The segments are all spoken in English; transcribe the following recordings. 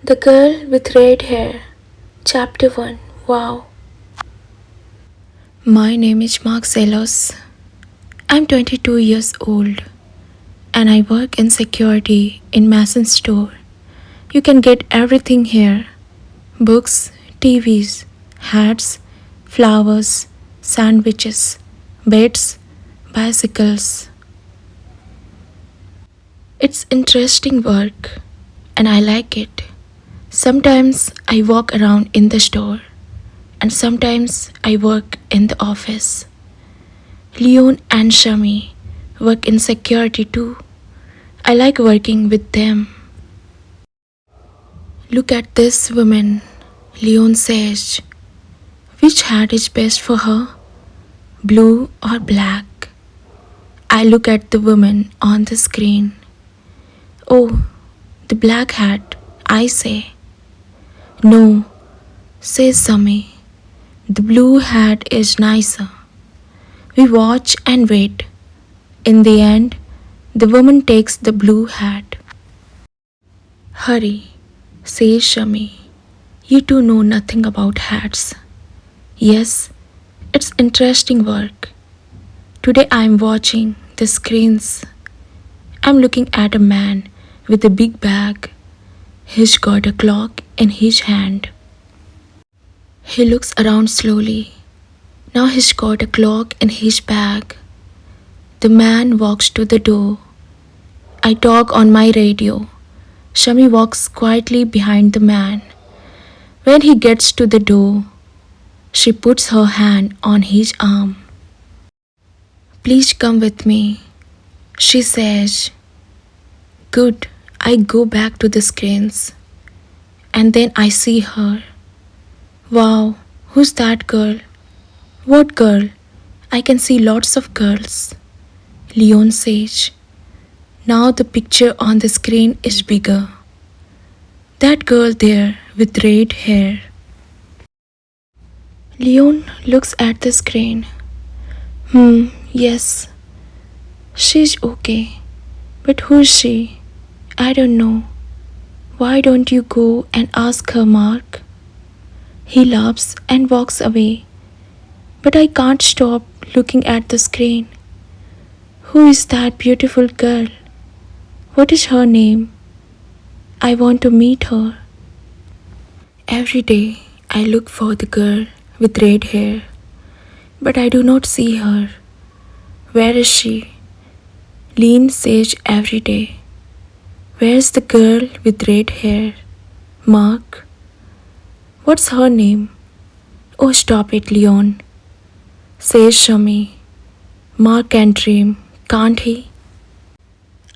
The Girl with Red Hair, Chapter 1. Wow. My name is Marcelos. I'm 22 years old and I work in security in Mason store. You can get everything here: books, TVs, hats, flowers, sandwiches, beds, bicycles. It's interesting work and I like it. Sometimes I walk around in the store and sometimes I work in the office. Leon and Shami work in security too. I like working with them. Look at this woman, Leon says. Which hat is best for her, blue or black? I look at the woman on the screen. Oh, the black hat, I say. No, says Sami. The blue hat is nicer. We watch and wait. In the end, the woman takes the blue hat. Hurry, says Shami. You two know nothing about hats. Yes, it's interesting work. Today I'm watching the screens. I'm looking at a man with a big bag. He's got a clock in his hand. He looks around slowly. Now he's got a clock in his bag. The man walks to the door. I talk on my radio. Shami walks quietly behind the man. When he gets to the door, she puts her hand on his arm. Please come with me, she says. Good, I go back to the screens. And then I see her. Wow, who's that girl? What girl? I can see lots of girls. Leon says. Now the picture on the screen is bigger. That girl there with red hair. Leon looks at the screen. Yes. She's okay. But who's she? I don't know. Why don't you go and ask her, Mark? He laughs and walks away. But I can't stop looking at the screen. Who is that beautiful girl? What is her name? I want to meet her. Every day I look for the girl with red hair, but I do not see her. Where is she? Lean says every day. Where's the girl with red hair? Mark? What's her name? Oh, stop it, Leon, says Shami. Mark can dream, can't he?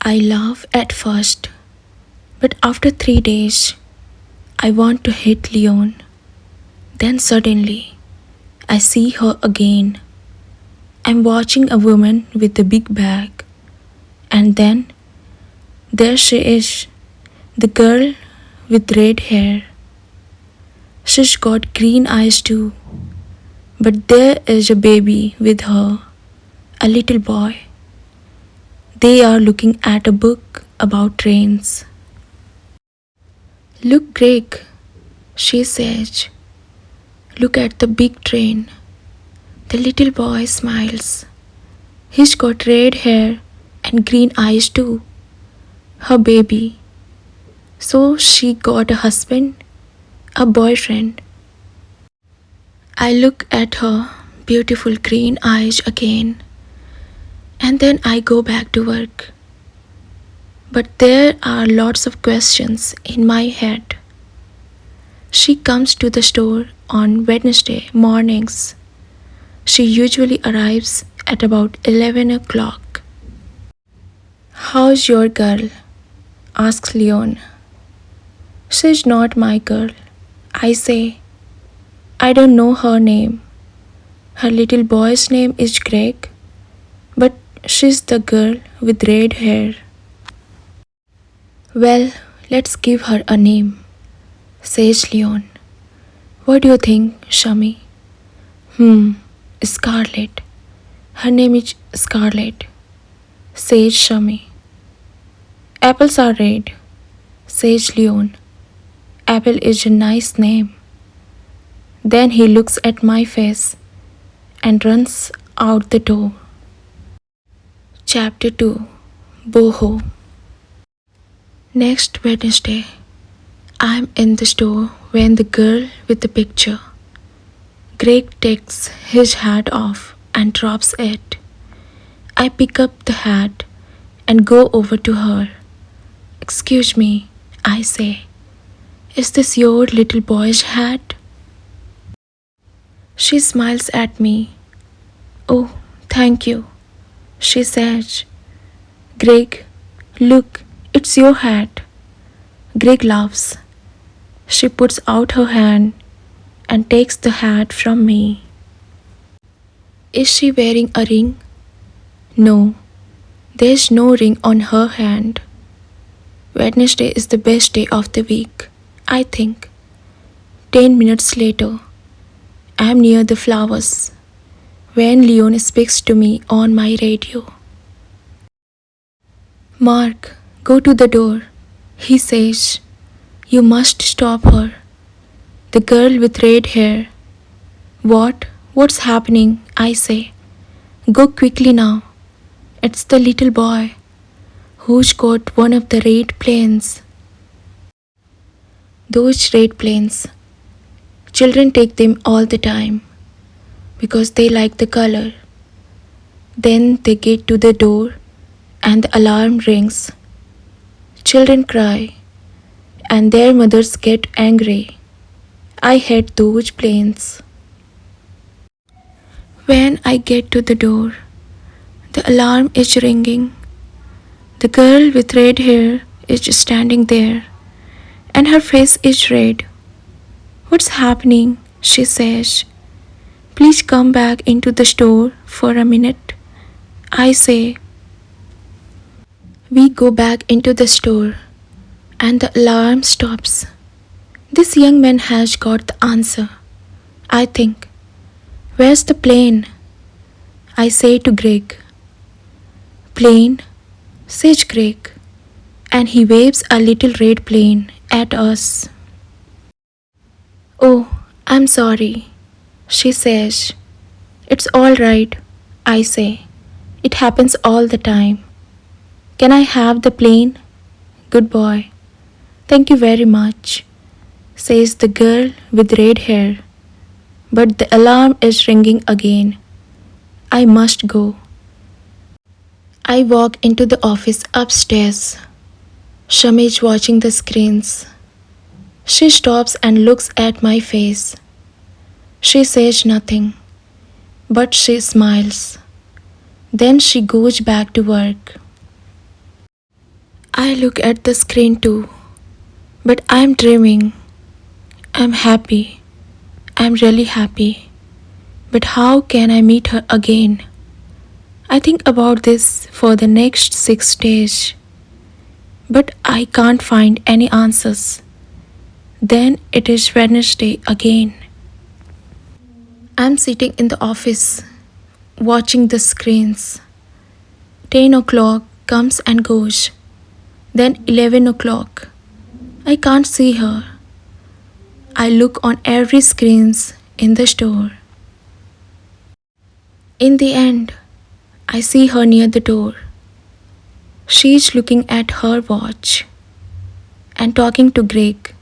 I laugh at first, but after 3 days, I want to hit Leon. Then suddenly, I see her again. I'm watching a woman with a big bag. And then, there she is, the girl with red hair. She's got green eyes too. But there is a baby with her, a little boy. They are looking at a book about trains. Look, Greg, she says. Look at the big train. The little boy smiles. He's got red hair and green eyes too. Her baby. So she got a husband, a boyfriend. I look at her beautiful green eyes again. And then I go back to work. But there are lots of questions in my head. She comes to the store on Wednesday mornings. She usually arrives at about 11 o'clock. How's your girl? Asks Leon. She's not my girl, I say. I don't know her name. Her little boy's name is Greg, but she's the girl with red hair. Well, let's give her a name, says Leon. What do you think, Shami? Scarlet. Her name is Scarlet, says Shami. Apples are red, says Leon. Apple is a nice name. Then he looks at my face and runs out the door. Chapter 2. Boho. Next Wednesday, I'm in the store when the girl with the picture. Greg takes his hat off and drops it. I pick up the hat and go over to her. Excuse me, I say. Is this your little boy's hat? She smiles at me. Oh, thank you, she says. Greg, look, it's your hat. Greg laughs. She puts out her hand and takes the hat from me. Is she wearing a ring? No, there's no ring on her hand. Wednesday is the best day of the week, I think. 10 minutes later, I'm near the flowers when Leon speaks to me on my radio. Mark, go to the door, he says. You must stop her. The girl with red hair. What? What's happening? I say. Go quickly now. It's the little boy who's got one of the red planes. Those red planes. Children take them all the time because they like the color. Then they get to the door and the alarm rings. Children cry and their mothers get angry. I hate those planes. When I get to the door, the alarm is ringing. The girl with red hair is standing there, and her face is red. What's happening? She says. Please come back into the store for a minute. I say. We go back into the store, and the alarm stops. This young man has got the answer, I think. Where's the plane? I say to Greg. Plane, says Greg, and he waves a little red plane at us. Oh, I'm sorry, she says. It's all right, I say. It happens all the time. Can I have the plane? Good boy. Thank you very much, says the girl with red hair. But the alarm is ringing again. I must go. I walk into the office upstairs. Shami is watching the screens. She stops and looks at my face. She says nothing, but she smiles. Then she goes back to work. I look at the screen too, but I'm dreaming. I'm happy. I'm really happy. But how can I meet her again? I think about this for the next 6 days. But I can't find any answers. Then it is Wednesday again. I'm sitting in the office, watching the screens. 10 o'clock comes and goes. Then 11 o'clock. I can't see her. I look on every screens in the store. In the end, I see her near the door. She's looking at her watch and talking to Greg.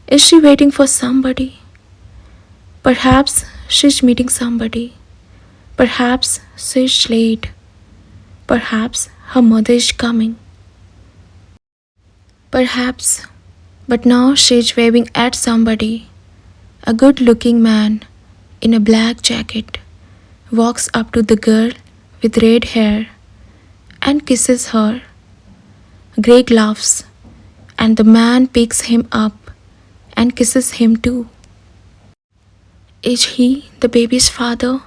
Is she waiting for somebody? Perhaps she's meeting somebody. Perhaps she's late. Perhaps her mother is coming. Perhaps, but now she's waving at somebody. A good-looking man in a black jacket walks up to the girl with red hair and kisses her. Greg laughs, and the man picks him up and kisses him too. Is he the baby's father?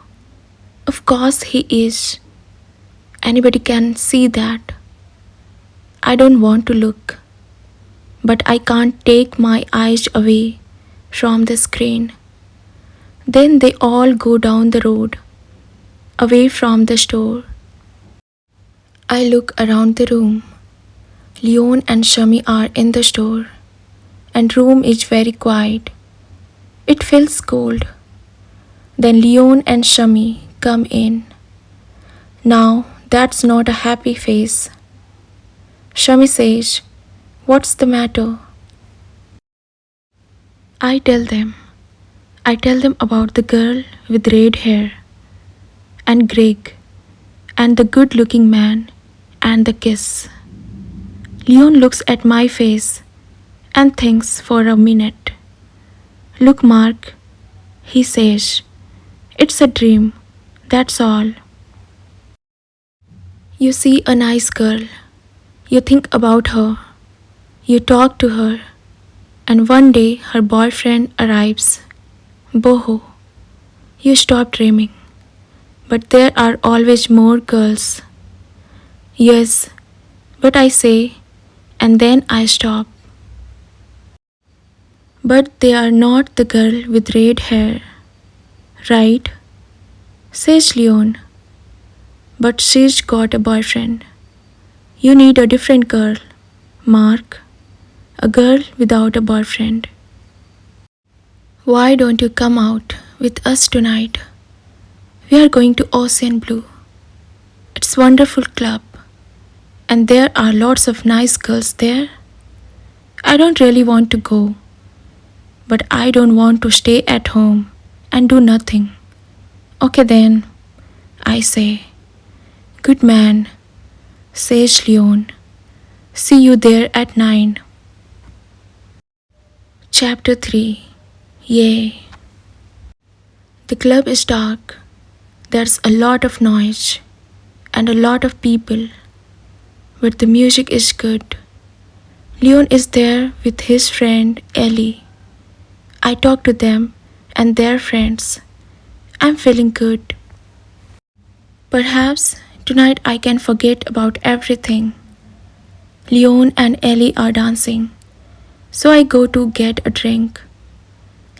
Of course he is. Anybody can see that. I don't want to look, but I can't take my eyes away from the screen. Then they all go down the road, away from the store. I look around the room. Leon and Shami are in the store. and room is very quiet. It feels cold. Then Leon and Shami come in. Now that's not a happy face. Shami says, "What's the matter?" I tell them. I tell them about the girl with red hair, and Greg, and the good looking man, and the kiss. Leon looks at my face and thinks for a minute. "Look, Mark," he says, "it's a dream, that's all. You see a nice girl, you think about her, you talk to her, and one day her boyfriend arrives. Boho, you stop dreaming. But there are always more girls." "Yes, but," I say, and then I stop. "But they are not the girl with red hair, right?" says Leon. "But she's got a boyfriend. You need a different girl, Mark. A girl without a boyfriend. Why don't you come out with us tonight? We are going to Ocean Blue. It's a wonderful club, and there are lots of nice girls there. I don't really want to go, but I don't want to stay at home and do nothing." "Okay then," I say. "Good man," says Leon. "See you there at 9. Chapter 3. Yay. The club is dark. There's a lot of noise and a lot of people, but the music is good. Leon is there with his friend Ellie. I talk to them and their friends. I'm feeling good. Perhaps tonight I can forget about everything. Leon and Ellie are dancing, so I go to get a drink.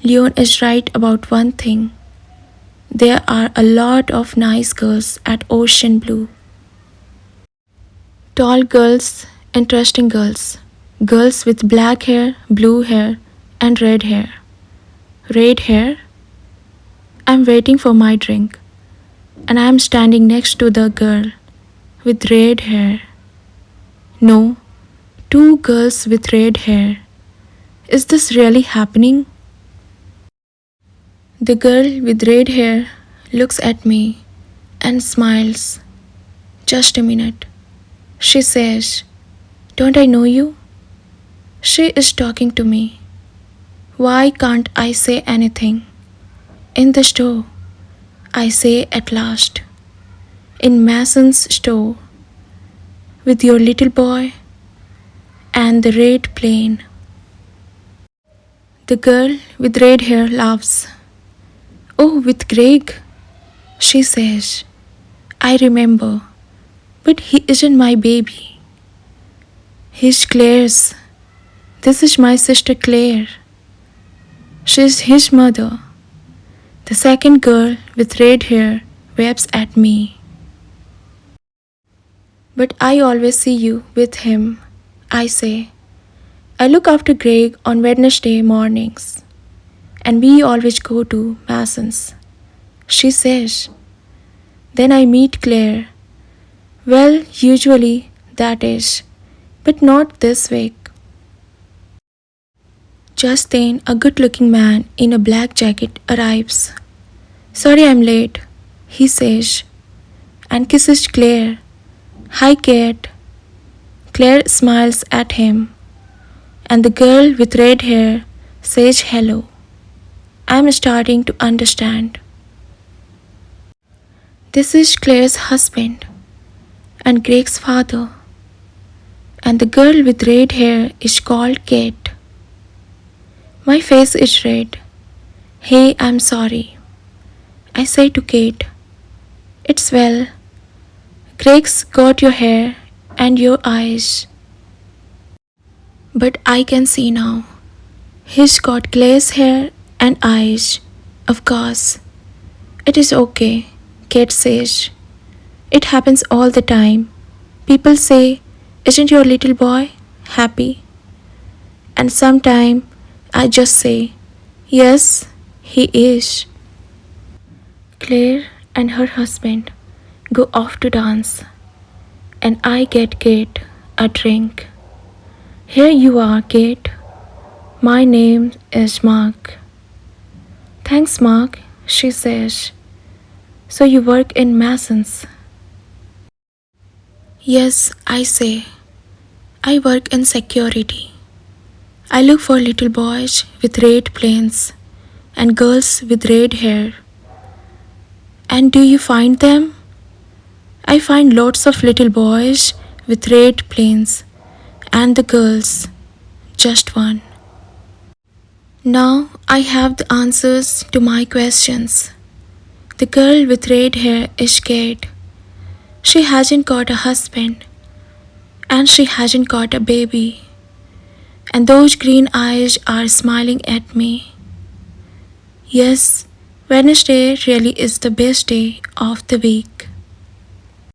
Leon is right about one thing. There are a lot of nice girls at Ocean Blue. Tall girls, interesting girls. Girls with black hair, blue hair, and red hair. Red hair? I'm waiting for my drink, and I'm standing next to the girl with red hair. No, two girls with red hair. Is this really happening? The girl with red hair looks at me and smiles. "Just a minute," she says. "Don't I know you?" She is talking to me. Why can't I say anything? "In the store," I say at last. "In Mason's store. With your little boy and the red plane." The girl with red hair laughs. "Oh, with Greg," she says. "I remember, but he isn't my baby. He's Claire's. This is my sister Claire. She's his mother." The second girl with red hair waves at me. "But I always see you with him," I say. "I look after Greg on Wednesday mornings, and we always go to Mason's," she says. "Then I meet Claire. Well, usually that is, but not this week." Just then, a good-looking man in a black jacket arrives. "Sorry I'm late," he says, and kisses Claire. "Hi, Kate." Claire smiles at him, and the girl with red hair says hello. I'm starting to understand. This is Claire's husband and Greg's father, and the girl with red hair is called Kate. My face is red. "Hey, I'm sorry," I say to Kate. "It's well. Greg's got your hair and your eyes." But I can see now. He's got Claire's hair and eyes. Of course. "It is okay," Kate says. "It happens all the time. People say, 'Isn't your little boy happy?' And sometime I just say, yes, he is. Claire and her husband go off to dance, and I get Kate a drink. Here you are, Kate. My name is Mark. Thanks, Mark, she says. So you work in Masons? Yes, I say. I work in security. I look for little boys with red planes and girls with red hair. And do you find them? I find lots of little boys with red planes and the girls, just one. Now I have the answers to my questions. The girl with red hair is scared. She hasn't got a husband and she hasn't got a baby. And those green eyes are smiling at me. Yes, Wednesday really is the best day of the week.